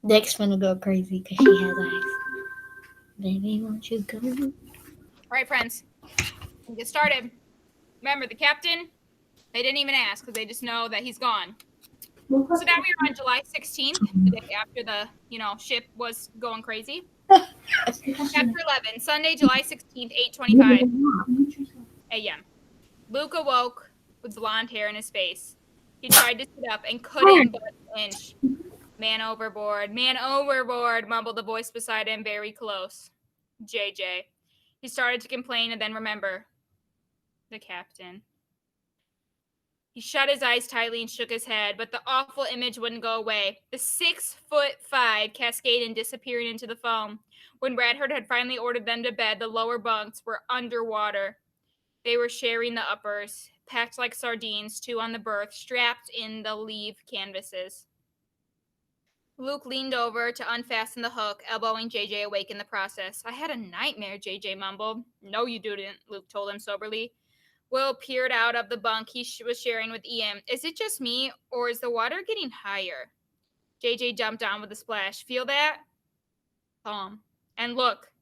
Dex gonna go crazy because she has eyes. Baby, won't you go? All right, friends, we'll get started. Remember, the captain, they didn't even ask because they just know that he's gone. So now we are on July 16th, the day after the, ship was going crazy. Chapter 11, Sunday, July 16th, 8:25 a.m. Luke awoke with blonde hair in his face. He tried to sit up and couldn't budge an inch. Man overboard, mumbled the voice beside him, very close. JJ. He started to complain and then remember. The captain. He shut his eyes tightly and shook his head, but the awful image wouldn't go away. The 6'5" cascading disappearing into the foam. When Radford had finally ordered them to bed, the lower bunks were underwater. They were sharing the uppers, packed like sardines, two on the berth, strapped in the leave canvases. Luke leaned over to unfasten the hook, elbowing JJ awake in the process. I had a nightmare, JJ mumbled. No, you didn't, Luke told him soberly. Will peered out of the bunk he was sharing with Ian. Is it just me, or is the water getting higher? JJ jumped down with a splash. Feel that? And look,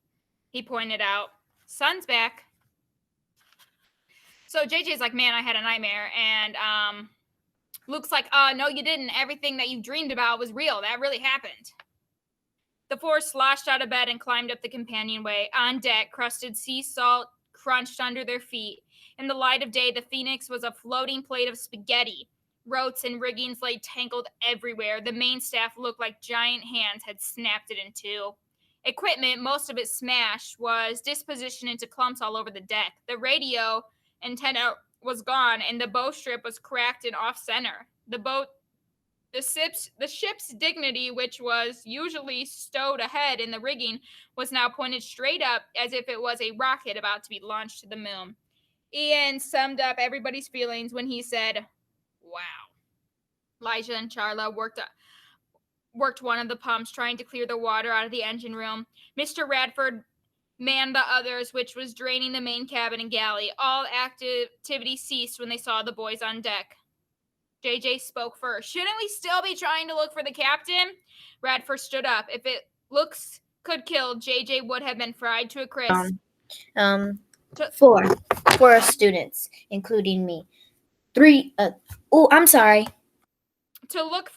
he pointed out. Sun's back. So JJ's like, man, I had a nightmare. And Luke's like, no, you didn't. Everything that you dreamed about was real. That really happened. The four sloshed out of bed and climbed up the companionway. On deck, crusted sea salt crunched under their feet. In the light of day, the Phoenix was a floating plate of spaghetti. Ropes and riggings lay tangled everywhere. The main staff looked like giant hands had snapped it in two. Equipment, most of it smashed, was dispositioned into clumps all over the deck. The radio antenna was gone, and the bowstrip was cracked and off-center. The ship's dignity, which was usually stowed ahead in the rigging, was now pointed straight up as if it was a rocket about to be launched to the moon. Ian summed up everybody's feelings when he said, wow. Elijah and Charla worked one of the pumps, trying to clear the water out of the engine room. Mr. Radford manned the others, which was draining the main cabin and galley. All activity ceased when they saw the boys on deck. JJ spoke first. Shouldn't we still be trying to look for the captain? Radford stood up. If it looks could kill, JJ would have been fried to a crisp. Four students, including me. Three. I'm sorry. To look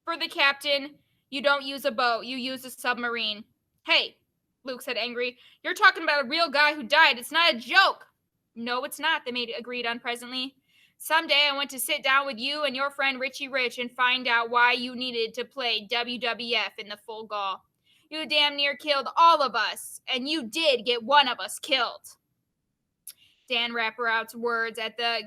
for the captain, you don't use a boat. You use a submarine. Hey, Luke said angry. You're talking about a real guy who died. It's not a joke. No, it's not, they agreed unpresently. Someday I want to sit down with you and your friend Richie Rich and find out why you needed to play WWF in the full gall. You damn near killed all of us, and you did get one of us killed. Dan Rapparott's words at the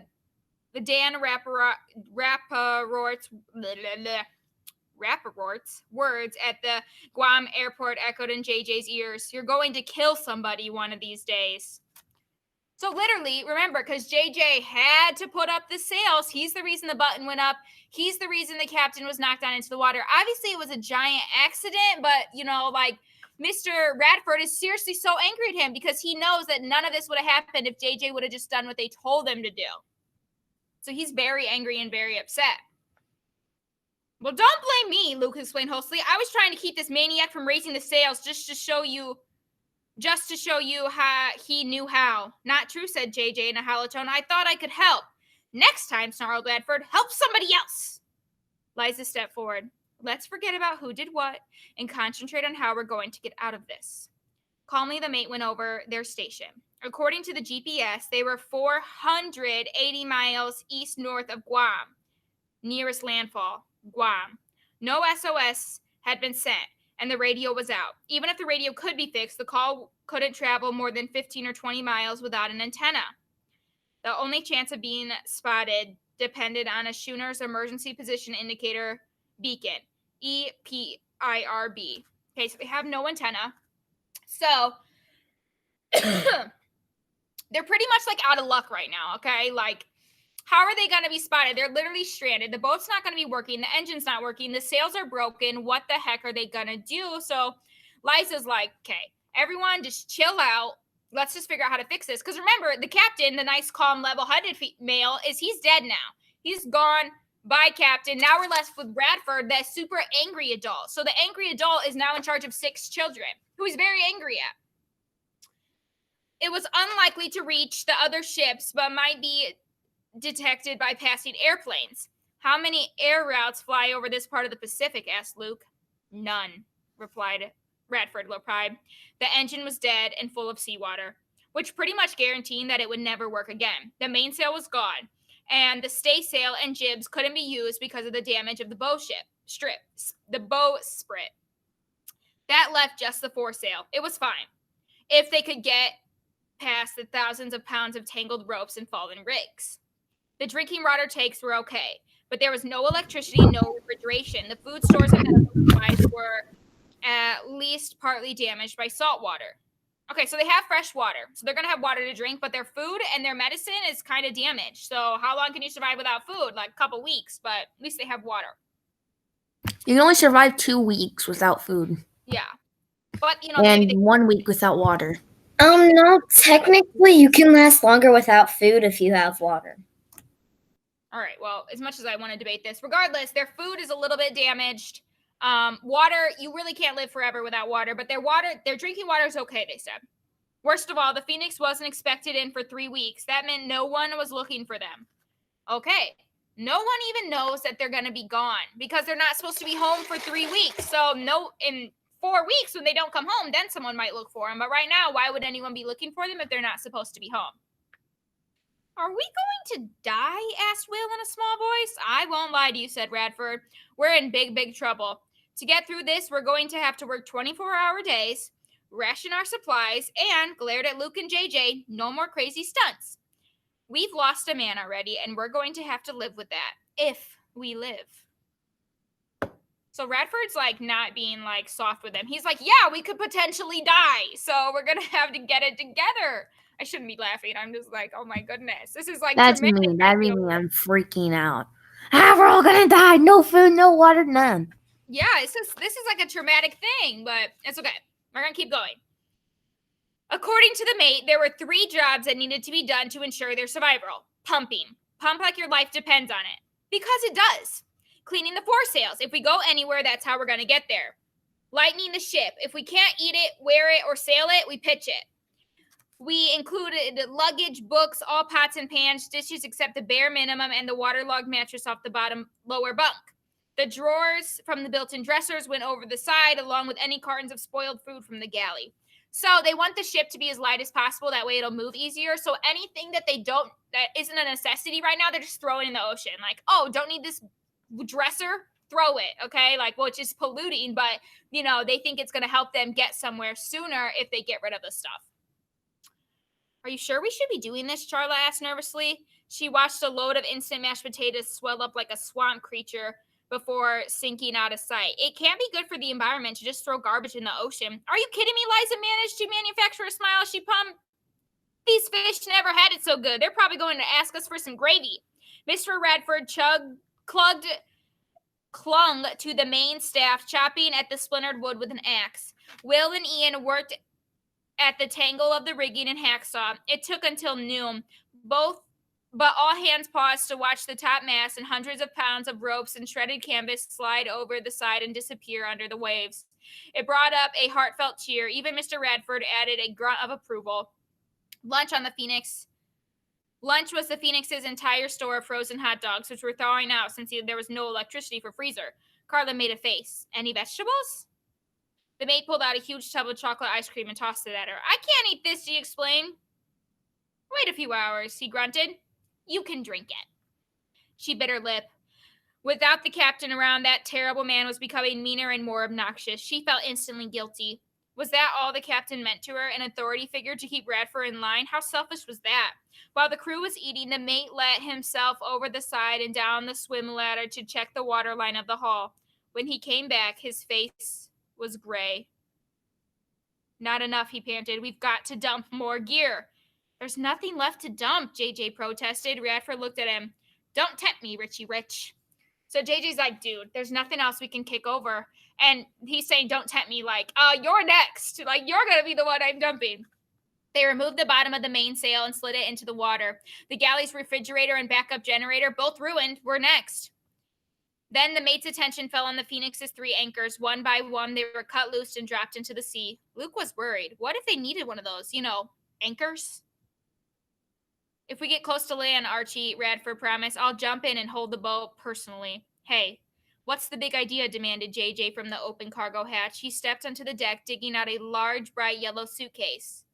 Rapparott's words at the Guam airport echoed in JJ's ears. You're going to kill somebody one of these days. So literally, remember, because JJ had to put up the sails, he's the reason the button went up. He's the reason the captain was knocked down into the water. Obviously, it was a giant accident, but, Mr. Radford is seriously so angry at him because he knows that none of this would have happened if JJ would have just done what they told him to do. So he's very angry and very upset. Well, don't blame me, Luke explained hostily. I was trying to keep this maniac from raising the sails just to show you how he knew how. Not true, said JJ in a hollow tone. I thought I could help. Next time, snarled Radford, help somebody else. Liza stepped forward. Let's forget about who did what and concentrate on how we're going to get out of this. Calmly, the mate went over their station. According to the GPS, they were 480 miles east-north of Guam. Nearest landfall, Guam. No SOS had been sent, and the radio was out. Even if the radio could be fixed, the call couldn't travel more than 15 or 20 miles without an antenna. The only chance of being spotted depended on a schooner's emergency position indicator beacon, EPIRB. Okay, so they have no antenna. So they're pretty much out of luck right now, okay? How are they going to be spotted? They're literally stranded. The boat's not going to be working. The engine's not working. The sails are broken. What the heck are they going to do? So Liza's like, okay, everyone just chill out. Let's just figure out how to fix this. Because remember, the captain, the nice, calm, level-headed male, he's dead now. He's gone Bye, Captain. Now we're left with Bradford, that super angry adult. So the angry adult is now in charge of 6 children, who he's very angry at. It was unlikely to reach the other ships, but might be detected by passing airplanes. How many air routes fly over this part of the Pacific? Asked Luke. None, replied Radford replied. The engine was dead and full of seawater, which pretty much guaranteed that it would never work again. The mainsail was gone, and the staysail and jibs couldn't be used because of the damage of the the bowsprit. That left just the foresail. It was fine, if they could get past the thousands of pounds of tangled ropes and fallen rigs. The drinking water tanks were okay, but there was no electricity, no refrigeration. The food stores and medical supplies were at least partly damaged by salt water. Okay, so they have fresh water. So they're going to have water to drink, but their food and their medicine is kind of damaged. So how long can you survive without food? Like a couple weeks, but at least they have water. You can only survive 2 weeks without food. Yeah. But, you know, and 1 week without water. No, technically you can last longer without food if you have water. All right, well, as much as I want to debate this, regardless, their food is a little bit damaged. Water, you really can't live forever without water, but their drinking water is okay, they said. Worst of all, the Phoenix wasn't expected in for 3 weeks. That meant no one was looking for them. Okay, no one even knows that they're going to be gone because they're not supposed to be home for 3 weeks. So in 4 weeks when they don't come home, then someone might look for them. But right now, why would anyone be looking for them if they're not supposed to be home? Are we going to die? Asked Will in a small voice. I won't lie to you, said Radford. We're in big, big trouble. To get through this, we're going to have to work 24-hour days, ration our supplies, and glared at Luke and JJ, no more crazy stunts. We've lost a man already, and we're going to have to live with that, if we live. So Radford's like not being like soft with them. He's like, yeah, we could potentially die, so we're going to have to get it together. I shouldn't be laughing. I'm just like, oh my goodness. This is like That's me. That's me. I'm freaking out. We're all gonna die. No food, no water, none. Yeah, this is like a traumatic thing, but it's okay. We're gonna keep going. According to the mate, there were 3 jobs that needed to be done to ensure their survival. Pumping. Pump like your life depends on it. Because it does. Cleaning the foresails. If we go anywhere, that's how we're gonna get there. Lightening the ship. If we can't eat it, wear it, or sail it, we pitch it. We included luggage, books, all pots and pans, dishes except the bare minimum, and the waterlogged mattress off the bottom lower bunk. The drawers from the built-in dressers went over the side, along with any cartons of spoiled food from the galley. So they want the ship to be as light as possible. That way it'll move easier. So anything that that isn't a necessity right now, they're just throwing in the ocean. Like, oh, don't need this dresser? Throw it, okay? Like, well, it's just polluting, but, you know, they think it's going to help them get somewhere sooner if they get rid of the stuff. Are you sure we should be doing this? Charla asked nervously. She watched a load of instant mashed potatoes swell up like a swamp creature before sinking out of sight. It can't be good for the environment to just throw garbage in the ocean. Are you kidding me? Liza managed to manufacture a smile as she pumped. These fish never had it so good. They're probably going to ask us for some gravy. Mr. Radford clung to the main staff, chopping at the splintered wood with an axe. Will and Ian worked at the tangle of the rigging and hacksaw. It took until noon. But all hands paused to watch the top mast and hundreds of pounds of ropes and shredded canvas slide over the side and disappear under the waves. It brought up a heartfelt cheer. Even Mr. Radford added a grunt of approval. Lunch was the Phoenix's entire store of frozen hot dogs, which were thawing out since there was no electricity for freezer. Carla made a face. Any vegetables? The mate pulled out a huge tub of chocolate ice cream and tossed it at her. I can't eat this, she explained. Wait a few hours, he grunted. You can drink it. She bit her lip. Without the captain around, that terrible man was becoming meaner and more obnoxious. She felt instantly guilty. Was that all the captain meant to her, an authority figure to keep Radford in line? How selfish was that? While the crew was eating, the mate let himself over the side and down the swim ladder to check the water line of the hull. When he came back, his face was gray. Not enough, he panted. We've got to dump more gear. There's nothing left to dump, JJ protested. Radford looked at him. Don't tempt me, Richie Rich. So JJ's like, dude, there's nothing else we can kick over. And he's saying, don't tempt me, like, you're next. Like, you're going to be the one I'm dumping. They removed the bottom of the mainsail and slid it into the water. The galley's refrigerator and backup generator, both ruined, were next. Then the mate's attention fell on the Phoenix's 3 anchors. One by one, they were cut loose and dropped into the sea. Luke was worried. What if they needed one of those, anchors? If we get close to land, Archie, Radford promised, I'll jump in and hold the boat personally. Hey, what's the big idea? Demanded JJ from the open cargo hatch. He stepped onto the deck, digging out a large, bright yellow suitcase.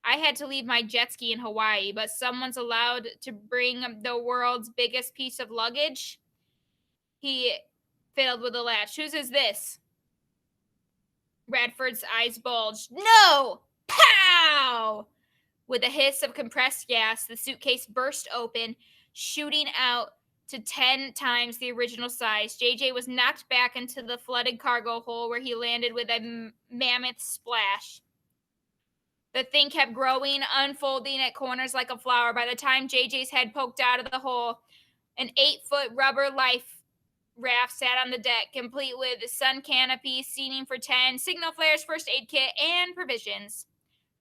I had to leave my jet ski in Hawaii, but someone's allowed to bring the world's biggest piece of luggage? He fiddled with the latch. Whose is this? Radford's eyes bulged. No! Pow! With a hiss of compressed gas, the suitcase burst open, shooting out to 10 times the original size. JJ was knocked back into the flooded cargo hole where he landed with a mammoth splash. The thing kept growing, unfolding at corners like a flower. By the time JJ's head poked out of the hole, an 8-foot rubber life raft sat on the deck, complete with sun canopy, seating for 10, signal flares, first aid kit, and provisions.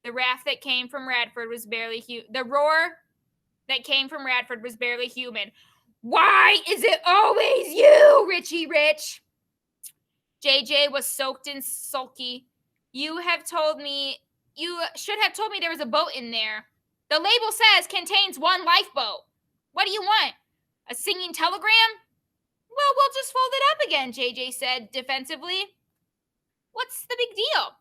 The raft that came from Radford was barely the roar that came from Radford was barely human. Why is it always you, Richie Rich? JJ was soaked and sulky. You should have told me there was a boat in there. The label says contains 1 lifeboat. What do you want? A singing telegram? Well, we'll just fold it up again, JJ said defensively. What's the big deal?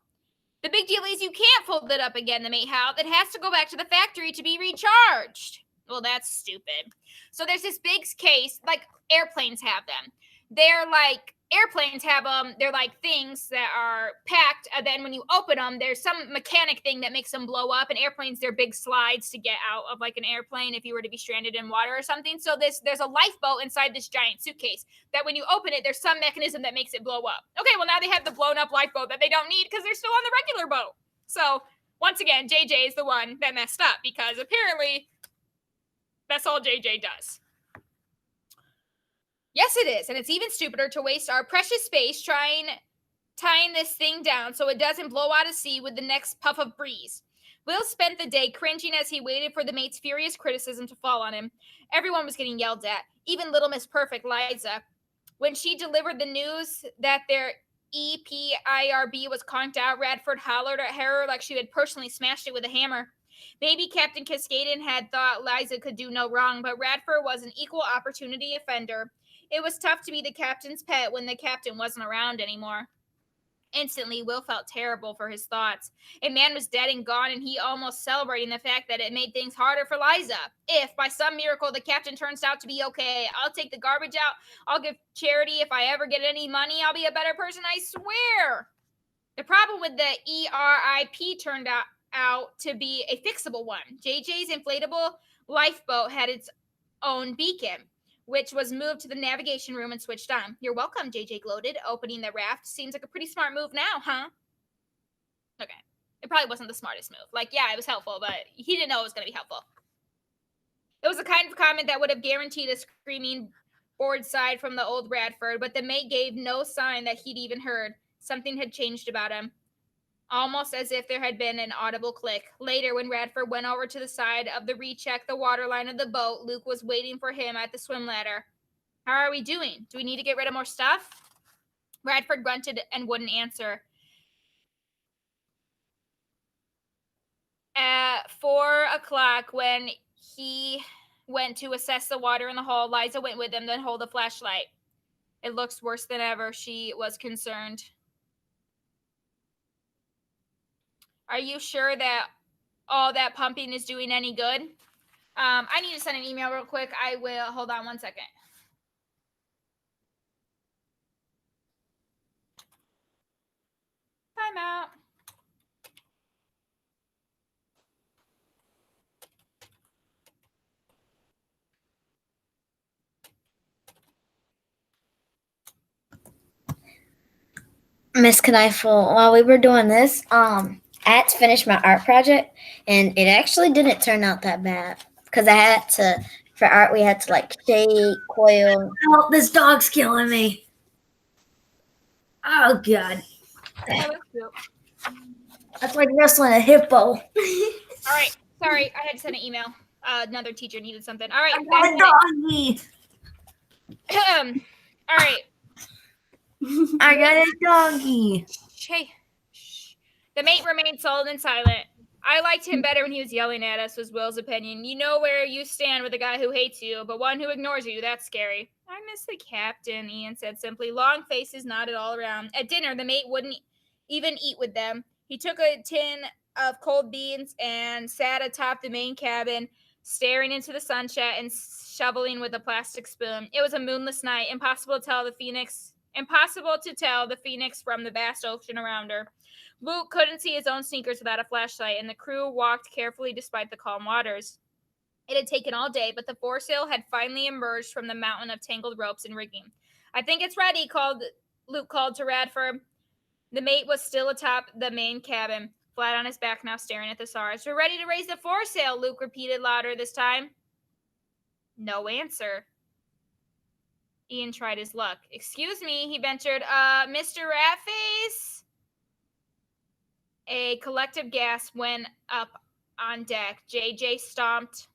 The big deal is you can't fold it up again, the mate howled. It has to go back to the factory to be recharged. Well, that's stupid. So there's this big case, like airplanes have them. They're like, airplanes have them. They're like things that are packed. And then when you open them, there's some mechanic thing that makes them blow up. And airplanes, they're big slides to get out of like an airplane if you were to be stranded in water or something. So there's a lifeboat inside this giant suitcase that when you open it, there's some mechanism that makes it blow up. Okay, well, now they have the blown up lifeboat that they don't need because they're still on the regular boat. So once again, JJ is the one that messed up because apparently that's all JJ does. Yes, it is. And it's even stupider to waste our precious space tying this thing down so it doesn't blow out to sea with the next puff of breeze. Will spent the day cringing as he waited for the mate's furious criticism to fall on him. Everyone was getting yelled at, even Little Miss Perfect, Liza. When she delivered the news that their EPIRB was conked out, Radford hollered at her like she had personally smashed it with a hammer. Maybe Captain Cascaden had thought Liza could do no wrong, but Radford was an equal opportunity offender. It was tough to be the captain's pet when the captain wasn't around anymore. Instantly, Will felt terrible for his thoughts. A man was dead and gone, and he almost celebrating the fact that it made things harder for Liza. If, by some miracle, the captain turns out to be okay, I'll take the garbage out. I'll give charity. If I ever get any money, I'll be a better person, I swear. The problem with the ERIP turned out to be a fixable one. JJ's inflatable lifeboat had its own beacon, which was moved to the navigation room and switched on. You're welcome, JJ gloated, opening the raft. Seems like a pretty smart move now, huh? Okay. It probably wasn't the smartest move. Like, yeah, it was helpful, but he didn't know it was going to be helpful. It was the kind of comment that would have guaranteed a screaming bored side from the old Radford, but the mate gave no sign that he'd even heard. Something had changed about him, almost as if there had been an audible click. Later, when Radford went over to the side of the recheck the waterline of the boat, Luke was waiting for him at the swim ladder. How are we doing? Do we need to get rid of more stuff? Radford grunted and wouldn't answer. At 4 o'clock, when he went to assess the water in the hall, Liza went with him, then hold a flashlight. It looks worse than ever, she was concerned. Are you sure that all that pumping is doing any good? I need to send an email real quick. I will. Hold on 1 second. Time out. Miss Knifel, while we were doing this, I had to finish my art project, and it actually didn't turn out that bad because for art, we had to like shade, coil. Oh, this dog's killing me. Oh, God. That's like wrestling a hippo. All right. Sorry, I had to send an email. Another teacher needed something. All right. I got a doggy. All All right. I got a doggy. Hey. The mate remained sullen and silent. I liked him better when he was yelling at us, was Will's opinion. You know where you stand with a guy who hates you, but one who ignores you, that's scary. I miss the captain, Ian said simply. Long faces nodded all around. At dinner, the mate wouldn't even eat with them. He took a tin of cold beans and sat atop the main cabin, staring into the sunset and shoveling with a plastic spoon. It was a moonless night, impossible to tell the phoenix from the vast ocean around her. Luke couldn't see his own sneakers without a flashlight, and the crew walked carefully despite the calm waters. It had taken all day, but the foresail had finally emerged from the mountain of tangled ropes and rigging. I think it's ready, Luke called to Radford. The mate was still atop the main cabin, flat on his back now staring at the stars. We're ready to raise the foresail, Luke repeated louder this time. No answer. Ian tried his luck. Excuse me, he ventured. Mr. Ratface? A collective gasp went up on deck. JJ stopped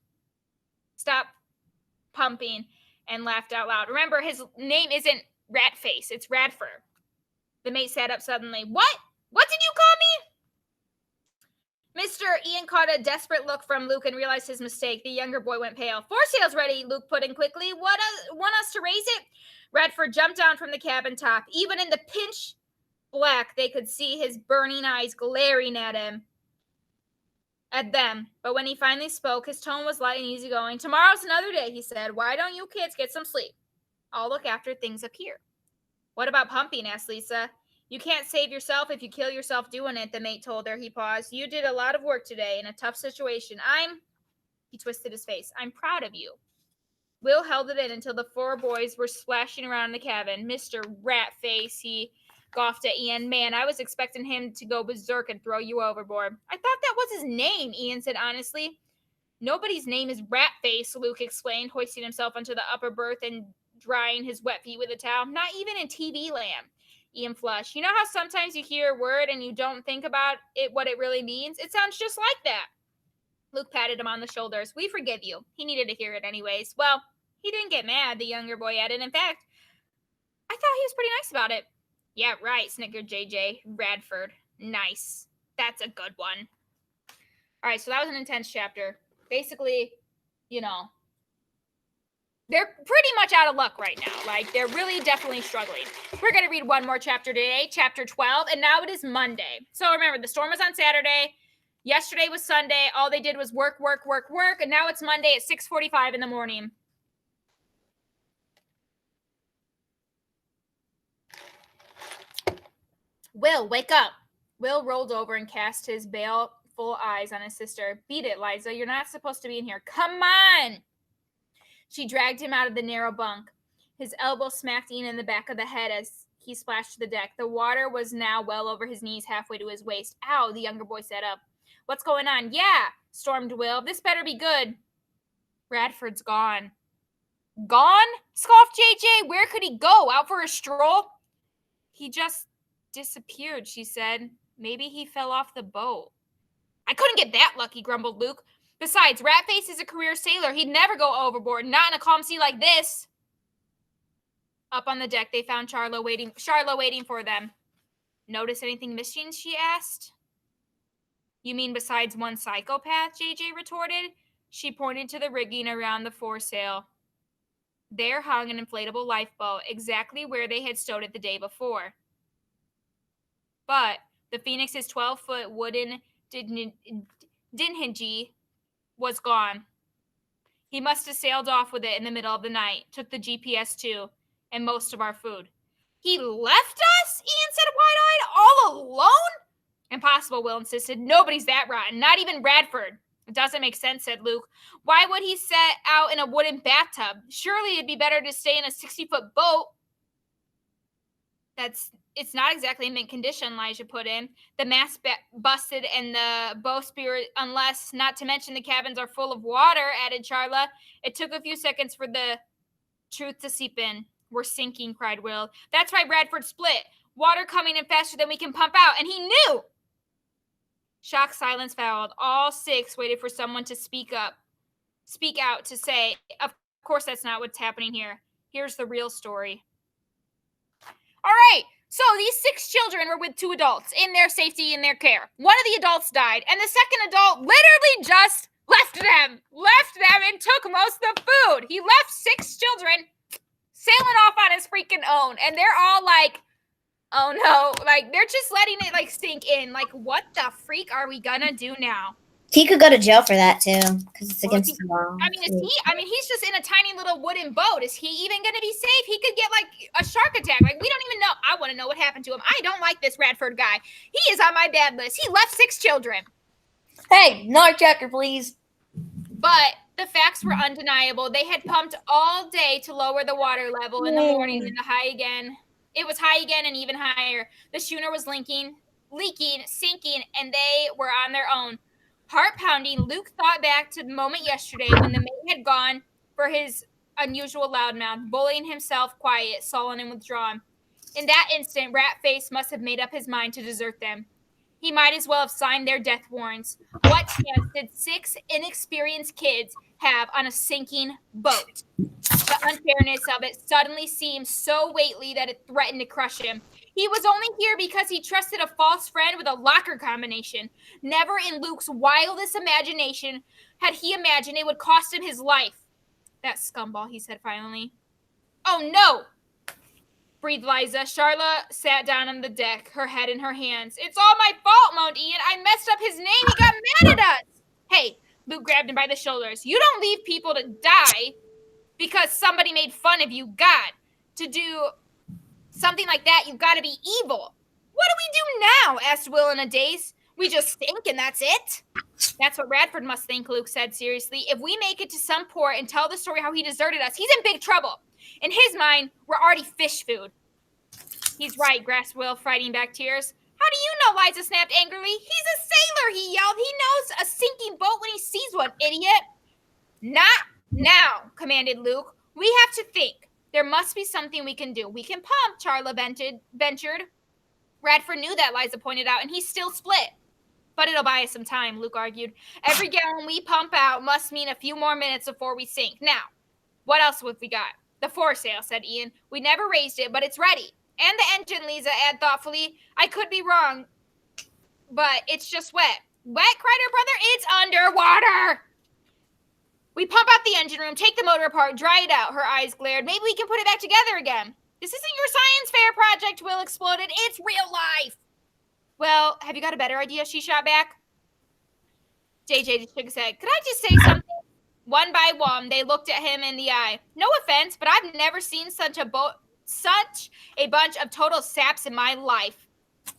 pumping and laughed out loud. Remember, his name isn't Ratface, it's Radford. The mate sat up suddenly. What? What did you call me? Mr. Ian caught a desperate look from Luke and realized his mistake. The younger boy went pale. Foresail's ready, Luke put in quickly. Want us to raise it? Radford jumped down from the cabin top. Even in the pitch black, they could see his burning eyes glaring at them. But when he finally spoke, his tone was light and easygoing. Tomorrow's another day, he said. Why don't you kids get some sleep? I'll look after things up here. What about pumping? Asked Lisa. You can't save yourself if you kill yourself doing it, the mate told her. He paused. You did a lot of work today in a tough situation. He twisted his face. I'm proud of you. Will held it in until the four boys were splashing around the cabin. Mr. Ratface, he scoffed at Ian. Man, I was expecting him to go berserk and throw you overboard. I thought that was his name, Ian said honestly. Nobody's name is Ratface, Luke explained, hoisting himself onto the upper berth and drying his wet feet with a towel. Not even in TV land. Ian flushed. You know how sometimes you hear a word and you don't think about it, what it really means? It sounds just like that. Luke patted him on the shoulders. We forgive you. He needed to hear it anyways. Well, he didn't get mad, the younger boy added. In fact, I thought he was pretty nice about it. Yeah, right, snickered JJ. Radford. Nice. That's a good one. All right, so that was an intense chapter. Basically, you know, they're pretty much out of luck right now. Like, they're really definitely struggling. We're going to read one more chapter today, chapter 12, and now it is Monday. So remember, the storm was on Saturday. Yesterday was Sunday. All they did was work, and now it's Monday at 6:45 in the morning. Will, wake up. Will rolled over and cast his baleful eyes on his sister. Beat it, Liza. You're not supposed to be in here. Come on! She dragged him out of the narrow bunk. His elbow smacked Ian in the back of the head as he splashed to the deck. The water was now well over his knees, halfway to his waist. Ow, the younger boy sat up. What's going on? Yeah, stormed Will. This better be good. Radford's gone. Gone? Scoffed JJ. Where could he go? Out for a stroll? He just disappeared, she said. Maybe he fell off the boat. I couldn't get that lucky, grumbled Luke. Besides, Ratface is a career sailor. He'd never go overboard, not in a calm sea like this. Up on the deck, they found Charla waiting for them. Notice anything missing? She asked. You mean besides one psychopath? JJ retorted. She pointed to the rigging around the foresail. There hung an inflatable lifeboat, exactly where they had stowed it the day before. But the Phoenix's 12-foot wooden dinghy was gone. He must have sailed off with it in the middle of the night, took the GPS too, and most of our food. He left us? Ian said wide-eyed. All alone? Impossible, Will insisted. Nobody's that rotten, not even Radford. It doesn't make sense, said Luke. Why would he set out in a wooden bathtub? Surely it'd be better to stay in a 60-foot boat. It's not exactly in mint condition, Elijah put in. The mast busted and the bowsprit, unless, not to mention the cabins are full of water, added Charla. It took a few seconds for the truth to seep in. We're sinking, cried Will. That's why Radford split. Water coming in faster than we can pump out, and he knew. Shocked silence followed. All six waited for someone to speak out to say, of course that's not what's happening here. Here's the real story. All right. So these 6 children were with 2 adults in their safety and their care. One of the adults died, and the second adult literally just left them and took most of the food. He left 6 children sailing off on his freaking own, and they're all like, oh no, like they're just letting it like sink in. Like, what the freak are we gonna do now? He could go to jail for that too, because it's Well, against the law. I mean, he's just in a tiny little wooden boat. Is he even going to be safe? He could get like a shark attack. Like, we don't even know. I want to know what happened to him. I don't like this Radford guy. He is on my bad list. He left 6 children. Hey, another chapter, please. But the facts were undeniable. They had pumped all day to lower the water level in the morning, and the high again. It was high again and even higher. The schooner was leaking, sinking, and they were on their own. Heart pounding, Luke thought back to the moment yesterday when the mate had gone for his unusual loudmouth, bullying himself quiet, sullen, and withdrawn. In that instant, Ratface must have made up his mind to desert them. He might as well have signed their death warrants. What chance did 6 inexperienced kids have on a sinking boat? The unfairness of it suddenly seemed so weighty that it threatened to crush him. He was only here because he trusted a false friend with a locker combination. Never in Luke's wildest imagination had he imagined it would cost him his life. That scumball, he said finally. Oh no! Breathed Liza. Charla sat down on the deck, her head in her hands. It's all my fault, moaned Ian. I messed up his name. He got mad at us. Hey, Luke grabbed him by the shoulders. You don't leave people to die because somebody made fun of you. God, to do something like that, you've got to be evil. What do we do now? Asked Will in a daze. We just stink and that's it? That's what Radford must think, Luke said seriously. If we make it to some port and tell the story how he deserted us, he's in big trouble. In his mind, we're already fish food. He's right, grasped Will, fighting back tears. How do you know? Liza snapped angrily. He's a sailor, he yelled. He knows a sinking boat when he sees one, idiot. Not now, commanded Luke. We have to think. There must be something we can do. We can pump, Charla ventured. Radford knew that, Liza pointed out, and he's still split. But it'll buy us some time, Luke argued. Every gallon we pump out must mean a few more minutes before we sink. Now, what else have we got? The foresail, said Ian. We never raised it, but it's ready. And the engine, Liza added thoughtfully. I could be wrong, but it's just wet. Wet, cried her brother. It's underwater. We pump out the engine room, take the motor apart, dry it out. Her eyes glared. Maybe we can put it back together again. This isn't your science fair project, Will exploded. It's real life. Well, have you got a better idea? She shot back. JJ just shook his head. Could I just say something? One by one, they looked at him in the eye. No offense, but I've never seen such a bunch of total saps in my life.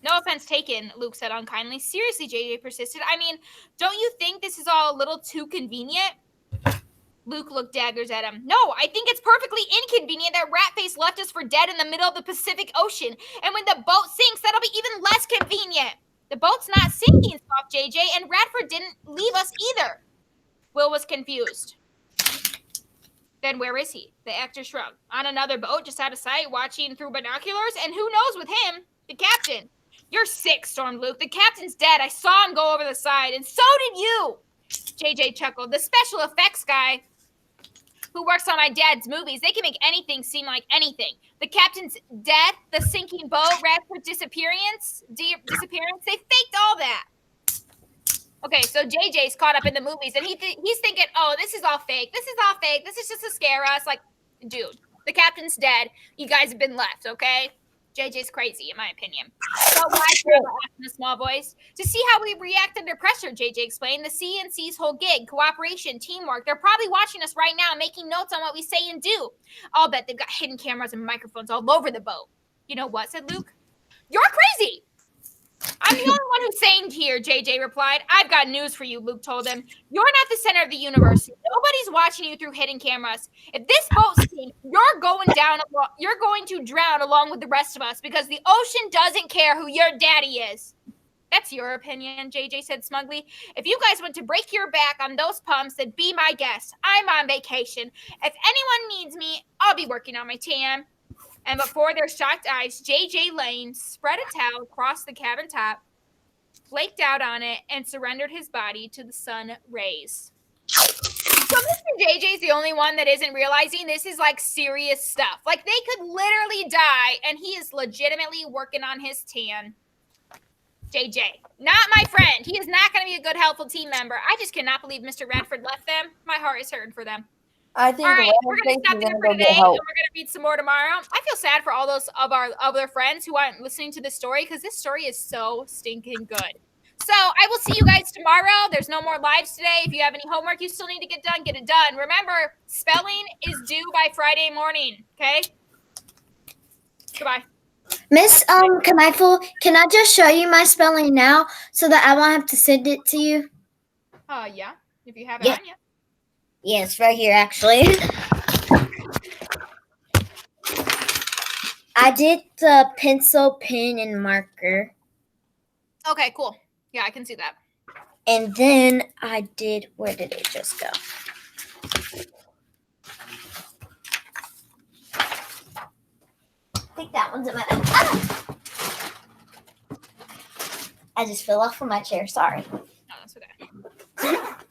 No offense taken, Luke said unkindly. Seriously, JJ persisted. I mean, don't you think this is all a little too convenient? Luke looked daggers at him. No, I think it's perfectly inconvenient that Ratface left us for dead in the middle of the Pacific Ocean. And when the boat sinks, that'll be even less convenient. The boat's not sinking, scoffed JJ, and Radford didn't leave us either. Will was confused. Then where is he? The actor shrugged. On another boat, just out of sight, watching through binoculars, and who knows with him? The captain. You're sick, stormed Luke. The captain's dead. I saw him go over the side, and so did you. JJ chuckled. The special effects guy who works on my dad's movies, they can make anything seem like anything. The captain's death, the sinking boat, Radford's disappearance, they faked all that. Okay, so JJ's caught up in the movies, and he's thinking, oh, this is all fake. This is all fake. This is just to scare us. Like, dude, the captain's dead. You guys have been left, okay? JJ's crazy, in my opinion. But why in a small voice? To see how we react under pressure, JJ explained. The CNC's whole gig, cooperation, teamwork. They're probably watching us right now, making notes on what we say and do. I'll bet they've got hidden cameras and microphones all over the boat. You know what, said Luke? You're crazy. I'm the only one who's sane here, JJ replied. I've got news for you, Luke told him. You're not the center of the universe. Nobody's watching you through hidden cameras. If this boat sinks, you're going to drown along with the rest of us because the ocean doesn't care who your daddy is. That's your opinion, JJ said smugly. If you guys want to break your back on those pumps, then be my guest. I'm on vacation. If anyone needs me, I'll be working on my tan. And before their shocked eyes, J.J. Lane spread a towel across the cabin top, flaked out on it, and surrendered his body to the sun rays. So Mr. JJ's the only one that isn't realizing this is like serious stuff. Like they could literally die, and he is legitimately working on his tan. JJ, not my friend. He is not going to be a good, helpful team member. I just cannot believe Mr. Radford left them. My heart is hurting for them. I think All right, we're Red going to thinks stop he's there gonna for go today, get and help. we're going to read some more tomorrow. I feel sad for all those of our other friends who aren't listening to this story because this story is so stinking good. So I will see you guys tomorrow. There's no more lives today. If you have any homework you still need to get done, get it done. Remember, spelling is due by Friday morning, okay? Goodbye. Miss Knifel, can I just show you my spelling now so that I won't have to send it to you? Yeah, if you have it Yeah. on you. Yeah, it's right here actually. I did the pencil, pen, and marker. Okay, cool. Yeah, I can see that. And then I did, where did it just go? I think that one's in my bag. Ah! I just fell off from my chair, sorry. No, that's okay.